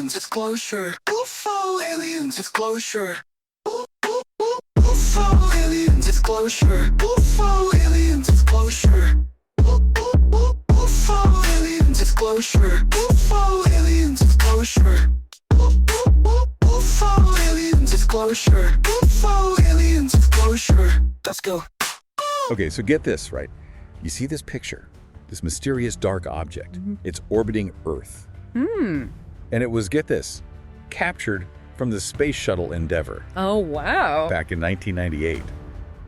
aliens disclosure. UFO aliens disclosure. UFO aliens disclosure. UFO aliens disclosure. UFO aliens disclosure. UFO aliens disclosure. UFO aliens disclosure. UFO aliens disclosure. Let's go. Okay, so get this, right? You see this picture, this mysterious dark object. It's orbiting Earth. And it was, get this, captured from the Space Shuttle Endeavour. Oh, wow. Back in 1998.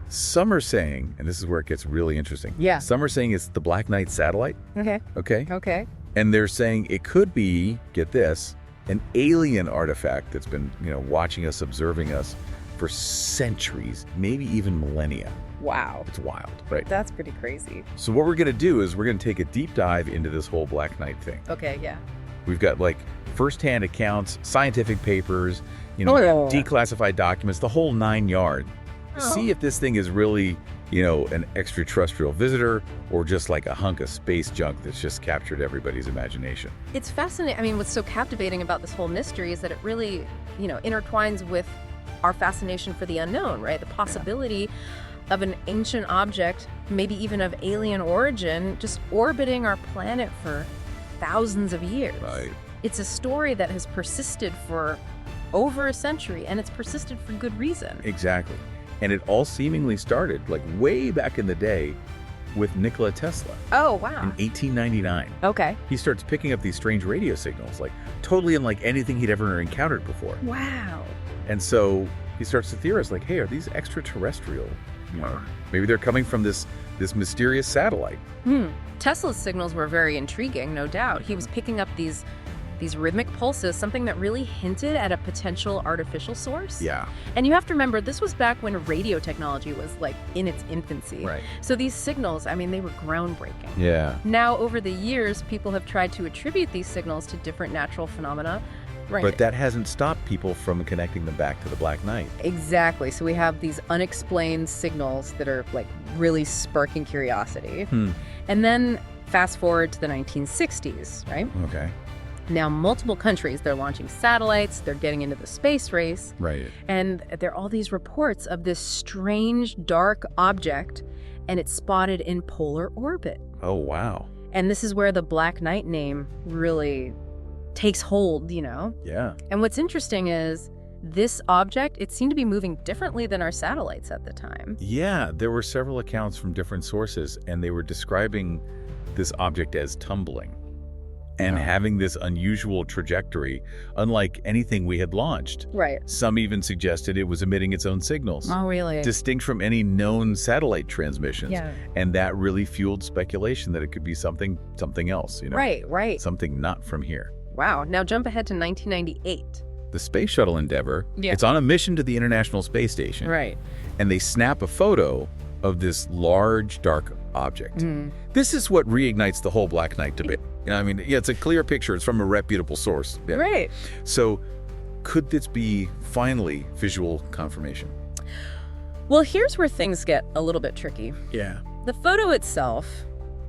Some are saying, and this is where it gets really interesting. Yeah. Some are saying it's the Black Knight satellite. Okay. Okay. And they're saying it could be, get this, an alien artifact that's been, watching us, observing us for centuries, maybe even millennia. Wow. It's wild, right? That's pretty crazy. So what we're going to do is we're going to take a deep dive into this whole Black Knight thing. Okay, yeah. We've got firsthand accounts, scientific papers, declassified documents, the whole 9 yards. See if this thing is really, an extraterrestrial visitor or just like a hunk of space junk that's just captured everybody's imagination. It's fascinating. I mean, what's so captivating about this whole mystery is that it really, intertwines with our fascination for the unknown, right? The possibility of an ancient object, maybe even of alien origin, just orbiting our planet for thousands of years. Right. It's a story that has persisted for over a century, and it's persisted for good reason. Exactly. And it all seemingly started, way back in the day, with Nikola Tesla. Oh, wow. In 1899. Okay. He starts picking up these strange radio signals, totally unlike anything he'd ever encountered before. Wow. And so he starts to theorize, hey, are these extraterrestrial? Maybe they're coming from this mysterious satellite. Tesla's signals were very intriguing, no doubt. He was picking up these rhythmic pulses, something that really hinted at a potential artificial source. Yeah. And you have to remember, this was back when radio technology was in its infancy. Right. So these signals, they were groundbreaking. Yeah. Now, over the years, people have tried to attribute these signals to different natural phenomena. Right. But that hasn't stopped people from connecting them back to the Black Knight. Exactly. So we have these unexplained signals that are really sparking curiosity. And then fast forward to the 1960s, right? Okay. Now, multiple countries, they're launching satellites, they're getting into the space race. Right. And there are all these reports of this strange, dark object, and it's spotted in polar orbit. Oh, wow. And this is where the Black Knight name really takes hold, Yeah. And what's interesting is this object, it seemed to be moving differently than our satellites at the time. Yeah, there were several accounts from different sources, and they were describing this object as tumbling and having this unusual trajectory, unlike anything we had launched. Right. Some even suggested it was emitting its own signals. Oh, really? Distinct from any known satellite transmissions. Yeah. And that really fueled speculation that it could be something else, Right. Something not from here. Wow. Now jump ahead to 1998. The Space Shuttle Endeavour, Yeah. it's on a mission to the International Space Station. Right. And they snap a photo of this large, dark object. This is what reignites the whole Black Knight debate. It's a clear picture. It's from a reputable source. Yeah. Right. So could this be finally visual confirmation? Well, here's where things get a little bit tricky. Yeah. The photo itself,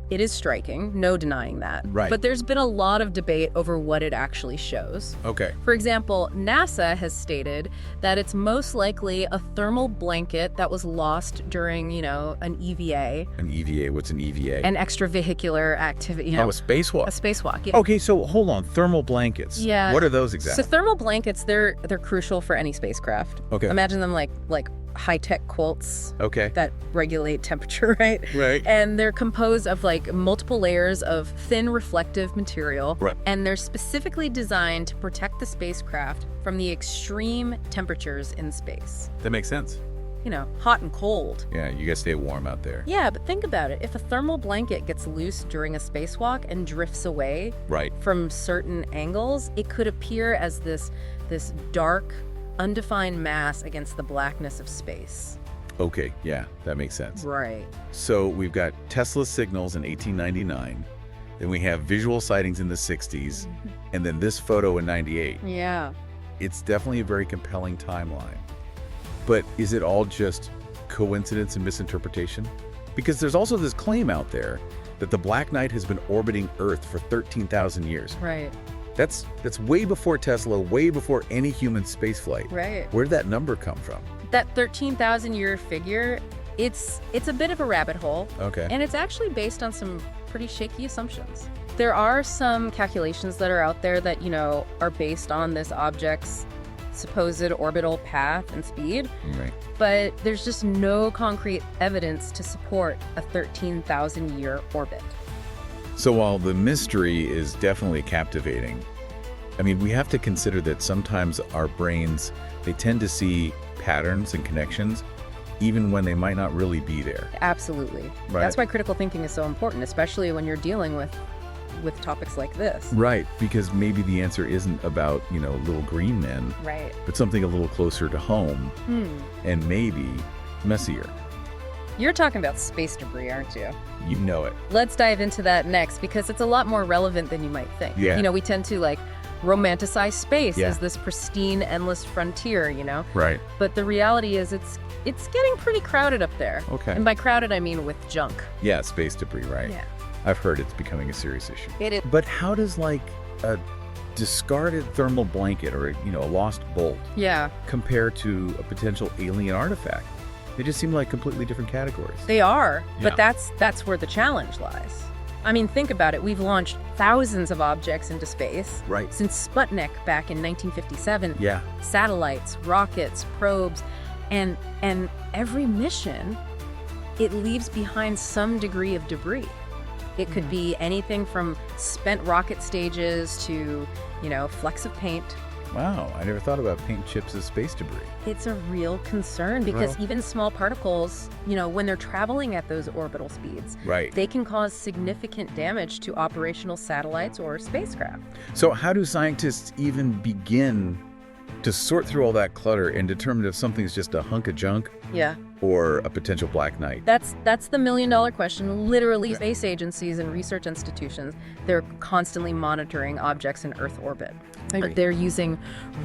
it is striking, no denying that. Right. But there's been a lot of debate over what it actually shows. Okay. For example, NASA has stated that it's most likely a thermal blanket that was lost during, an EVA. An EVA, what's an EVA? An extravehicular activity. a spacewalk. A spacewalk, yeah. Okay, so hold on. Thermal blankets. Yeah. What are those exactly? So thermal blankets, they're crucial for any spacecraft. Okay. Imagine them like high-tech quilts Okay. that regulate temperature, right? Right. And they're composed of multiple layers of thin reflective material. Right. And they're specifically designed to protect the spacecraft from the extreme temperatures in space. That makes sense. Hot and cold. Yeah, you gotta stay warm out there. Yeah, but think about it. If a thermal blanket gets loose during a spacewalk and drifts away Right. from certain angles, it could appear as this dark, undefined mass against the blackness of space. Okay, yeah, that makes sense. Right. So we've got Tesla signals in 1899, then we have visual sightings in the 60s, and then this photo in 98. Yeah. It's definitely a very compelling timeline. But is it all just coincidence and misinterpretation? Because there's also this claim out there that the Black Knight has been orbiting Earth for 13,000 years. Right. That's way before Tesla, way before any human spaceflight. Right. Where did that number come from? That 13,000-year figure, it's a bit of a rabbit hole. Okay. And it's actually based on some pretty shaky assumptions. There are some calculations that are out there that, are based on this object's supposed orbital path and speed. Right. But there's just no concrete evidence to support a 13,000-year orbit. So while the mystery is definitely captivating, I mean, we have to consider that sometimes our brains, they tend to see patterns and connections even when they might not really be there. Absolutely. Right. That's why critical thinking is so important, especially when you're dealing with topics like this. Right, because maybe the answer isn't about, little green men, Right. but something a little closer to home and maybe messier. You're talking about space debris, aren't you? You know it. Let's dive into that next because it's a lot more relevant than you might think. Yeah. We tend to romanticize space Yeah. as this pristine, endless frontier, Right. But the reality is it's getting pretty crowded up there. Okay. And by crowded, I mean with junk. Yeah, space debris, right? Yeah. I've heard it's becoming a serious issue. It is. But how does a discarded thermal blanket or a lost bolt Yeah. compare to a potential alien artifact? They just seem like completely different categories. They are, Yeah. but that's where the challenge lies. I mean, think about it. We've launched thousands of objects into space. Right. Since Sputnik back in 1957. Yeah. Satellites, rockets, probes, and every mission, it leaves behind some degree of debris. It could be anything from spent rocket stages to, flecks of paint. Wow, I never thought about paint chips as space debris. It's a real concern because Well- even small particles, when they're traveling at those orbital speeds, Right. they can cause significant damage to operational satellites or spacecraft. So how do scientists even begin to sort through all that clutter and determine if something's just a hunk of junk Yeah. or a potential black knight? That's the million-dollar question. Literally, space agencies and research institutions, they're constantly monitoring objects in Earth orbit. They're using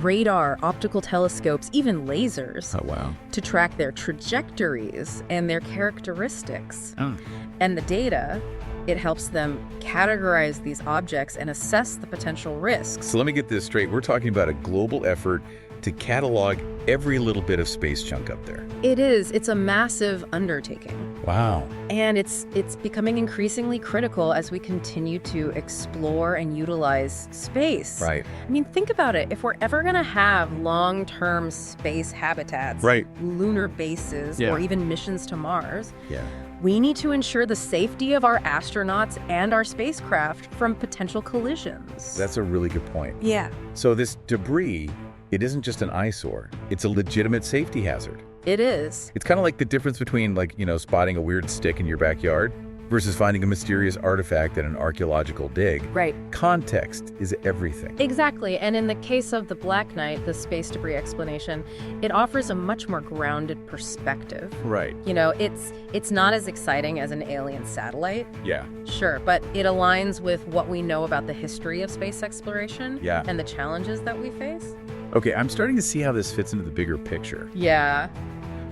radar, optical telescopes, even lasers Oh, wow. to track their trajectories and their characteristics. Oh. And the data, it helps them categorize these objects and assess the potential risks. So let me get this straight. We're talking about a global effort to catalog every little bit of space junk up there. It is. It's a massive undertaking. Wow. And it's becoming increasingly critical as we continue to explore and utilize space. Right. I mean, think about it. If we're ever going to have long-term space habitats, Right. lunar bases, Yeah. or even missions to Mars, Yeah. we need to ensure the safety of our astronauts and our spacecraft from potential collisions. That's a really good point. Yeah. So this debris, it isn't just an eyesore. It's a legitimate safety hazard. It is. It's kind of like the difference between spotting a weird stick in your backyard versus finding a mysterious artifact at an archaeological dig. Right. Context is everything. Exactly. And in the case of the Black Knight, the space debris explanation, it offers a much more grounded perspective. Right. It's not as exciting as an alien satellite, Yeah. sure, but it aligns with what we know about the history of space exploration Yeah. and the challenges that we face. Okay, I'm starting to see how this fits into the bigger picture. Yeah.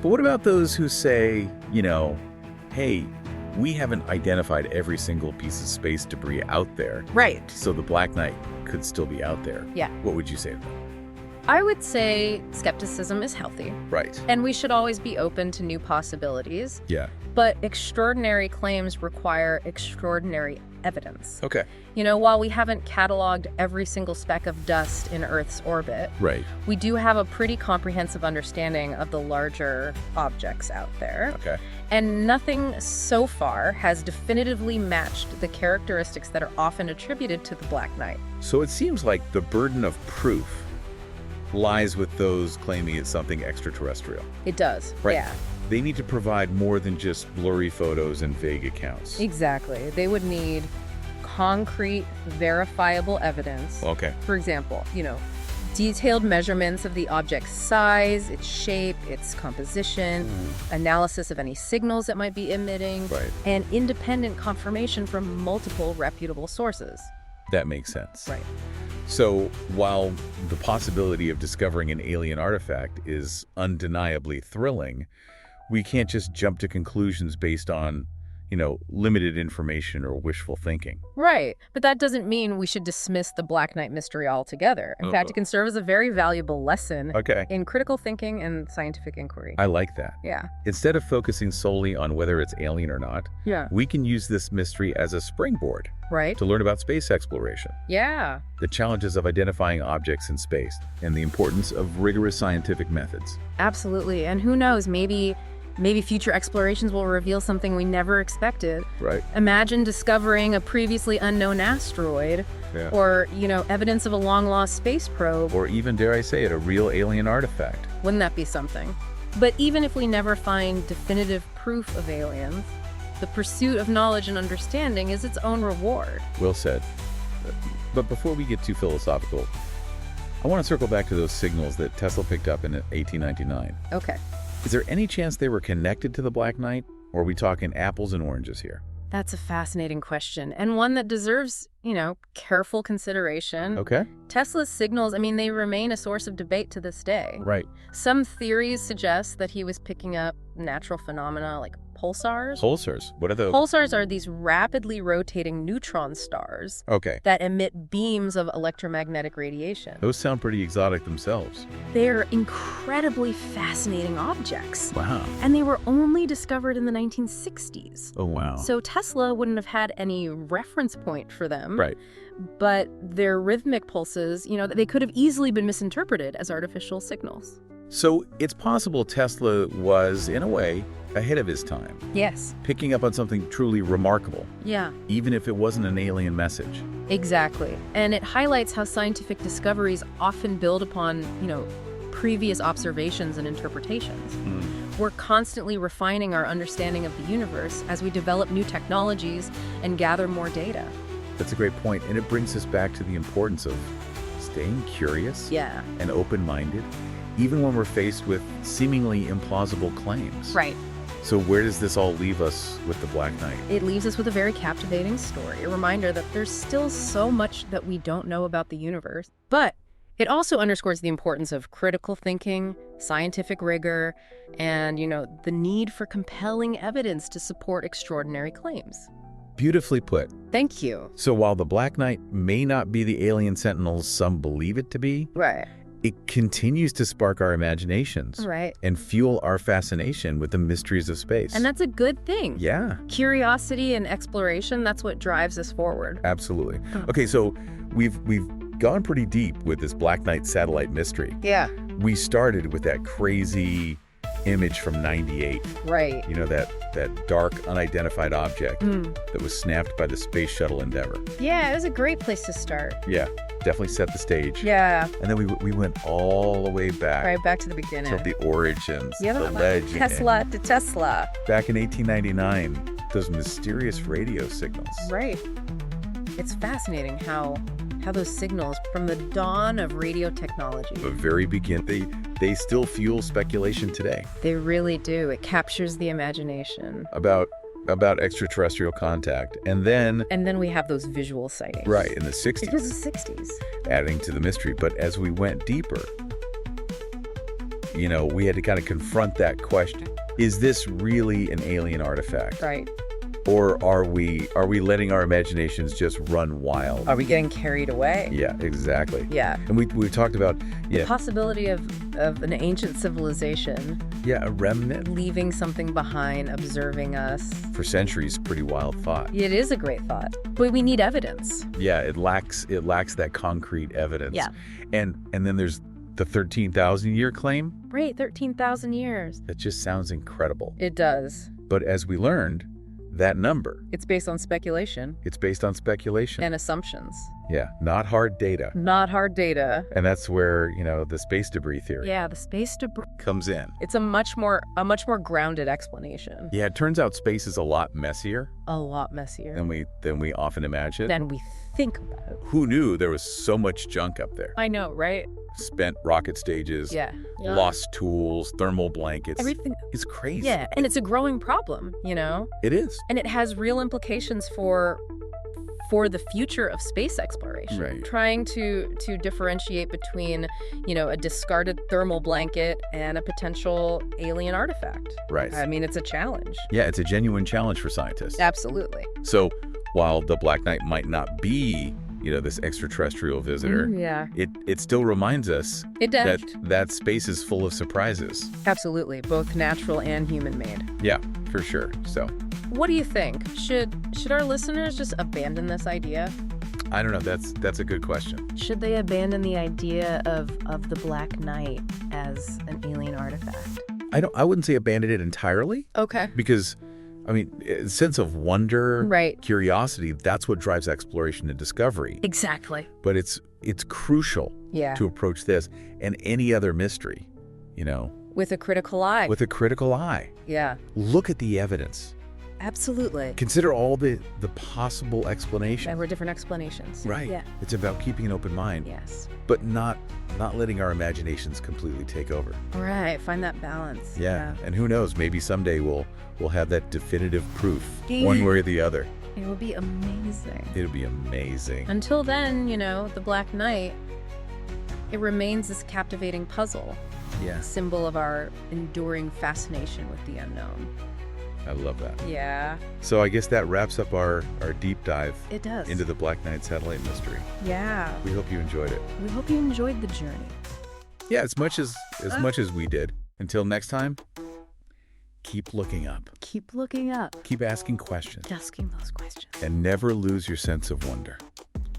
But what about those who say, hey, we haven't identified every single piece of space debris out there, Right. so the Black Knight could still be out there? Yeah. What would you say to them? I would say skepticism is healthy, Right. and we should always be open to new possibilities, Yeah. but extraordinary claims require extraordinary evidence. Okay. While we haven't cataloged every single speck of dust in Earth's orbit, Right. we do have a pretty comprehensive understanding of the larger objects out there. Okay. And nothing so far has definitively matched the characteristics that are often attributed to the Black Knight. So it seems like the burden of proof lies with those claiming it's something extraterrestrial. It does. Right. Yeah, They need to provide more than just blurry photos and vague accounts. exactly. They would need concrete, verifiable evidence. Okay. For example, detailed measurements of the object's size, its shape, its composition, analysis of any signals it might be emitting, Right. and independent confirmation from multiple reputable sources. That makes sense. Right. So while the possibility of discovering an alien artifact is undeniably thrilling, we can't just jump to conclusions based on, limited information or wishful thinking. Right. But that doesn't mean we should dismiss the Black Knight mystery altogether. In fact, it can serve as a very valuable lesson in critical thinking and scientific inquiry. I like that. Yeah. Instead of focusing solely on whether it's alien or not, we can use this mystery as a springboard to learn about space exploration. Yeah. The challenges of identifying objects in space and the importance of rigorous scientific methods. Absolutely. And who knows, maybe future explorations will reveal something we never expected. Right. Imagine discovering a previously unknown asteroid or, evidence of a long-lost space probe. Or even, dare I say it, a real alien artifact. Wouldn't that be something? But even if we never find definitive proof of aliens, the pursuit of knowledge and understanding is its own reward. Well said. But before we get too philosophical, I want to circle back to those signals that Tesla picked up in 1899. Okay. Is there any chance they were connected to the Black Knight, or are we talking apples and oranges here? That's a fascinating question, and one that deserves, careful consideration. Okay. Tesla's signals, they remain a source of debate to this day. Right. Some theories suggest that he was picking up natural phenomena like pulsars. Pulsars? What are those? Pulsars are these rapidly rotating neutron stars that emit beams of electromagnetic radiation. Those sound pretty exotic themselves. They're incredibly fascinating objects. Wow. And they were only discovered in the 1960s. Oh, wow. So Tesla wouldn't have had any reference point for them. Right. But their rhythmic pulses, they could have easily been misinterpreted as artificial signals. So it's possible Tesla was, in a way, ahead of his time. Yes. Picking up on something truly remarkable. Yeah. Even if it wasn't an alien message. Exactly. And it highlights how scientific discoveries often build upon, previous observations and interpretations. We're constantly refining our understanding of the universe as we develop new technologies and gather more data. That's a great point. And it brings us back to the importance of staying curious and open-minded, even when we're faced with seemingly implausible claims. Right. So where does this all leave us with the Black Knight? It leaves us with a very captivating story, a reminder that there's still so much that we don't know about the universe. But it also underscores the importance of critical thinking, scientific rigor, and, the need for compelling evidence to support extraordinary claims. Beautifully put. Thank you. So while the Black Knight may not be the alien sentinels some believe it to be, it continues to spark our imaginations and fuel our fascination with the mysteries of space. And that's a good thing. Yeah. Curiosity and exploration, that's what drives us forward. Absolutely. Okay, so we've gone pretty deep with this Black Knight satellite mystery. Yeah. We started with that crazy image from '98. Right. That dark, unidentified object that was snapped by the Space Shuttle Endeavour. Yeah, it was a great place to start. Yeah, definitely set the stage. Yeah. And then we went all the way back. Right, back to the beginning. To the origins, the legend. Tesla to Tesla. Back in 1899, those mysterious radio signals. Right. It's fascinating how those signals from the dawn of radio technology. The very beginning, they still fuel speculation today. They really do. It captures the imagination. About extraterrestrial contact. And then we have those visual sightings. Right, in the 60s. It was the 60s. Adding to the mystery. But as we went deeper, we had to kind of confront that question. Is this really an alien artifact? Right. Or are we letting our imaginations just run wild? Are we getting carried away? Yeah, exactly. Yeah. And we talked about the possibility of an ancient civilization. Yeah, a remnant. Leaving something behind, observing us. For centuries, pretty wild thought. It is a great thought. But we need evidence. Yeah, it lacks that concrete evidence. Yeah. And then there's the 13,000-year claim. Right, 13,000 years. That just sounds incredible. It does. But as we learned, that number. It's based on speculation. It's based on speculation. And assumptions. Yeah, not hard data. Not hard data. And that's where, the space debris theory. Yeah, the space debris comes in. It's a much more grounded explanation. Yeah, it turns out space is a lot messier. A lot messier. Than we often imagine. Than we think about. Who knew there was so much junk up there? I know, right? Spent rocket stages. Yeah. Lost tools, thermal blankets. Everything is crazy. Yeah, and it's a growing problem, It is. And it has real implications for for the future of space exploration. Right. Trying to differentiate between, a discarded thermal blanket and a potential alien artifact. Right. I mean, it's a challenge. Yeah, it's a genuine challenge for scientists. Absolutely. So while the Black Knight might not be, this extraterrestrial visitor, Yeah. it still reminds us It does. that space is full of surprises. Absolutely, both natural and human-made. Yeah, for sure. So What do you think? Should our listeners just abandon this idea? I don't know. That's a good question. Should they abandon the idea of the Black Knight as an alien artifact? I wouldn't say abandon it entirely, Okay. because a sense of wonder, Right. curiosity, that's what drives exploration and discovery. Exactly. But it's crucial Yeah. to approach this and any other mystery, With a critical eye. with a critical eye. Yeah. Look at the evidence. Absolutely. Consider all the possible explanations. There were different explanations. Right. Yeah. It's about keeping an open mind, Yes. but not letting our imaginations completely take over. All right. Find that balance. Yeah. And who knows, maybe someday we'll have that definitive proof, one way or the other. It will be amazing. It'll be amazing. Until then, the Black Knight, it remains this captivating puzzle, Yeah. symbol of our enduring fascination with the unknown. I love that. Yeah, So I guess that wraps up our deep dive it does. into the Black Knight satellite mystery. Yeah. We hope you enjoyed it. We hope you enjoyed the journey. Yeah, as much as we did. Until next time, keep looking up. Keep looking up, Keep asking questions. asking those questions. And never lose your sense of wonder.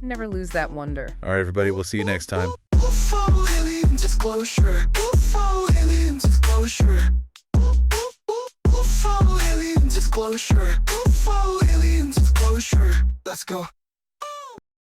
Never lose that wonder. All right, everybody, we'll see you next time. UFO alien disclosure. UFO alien disclosure. UFO alien disclosure. UFO alien disclosure. Let's go.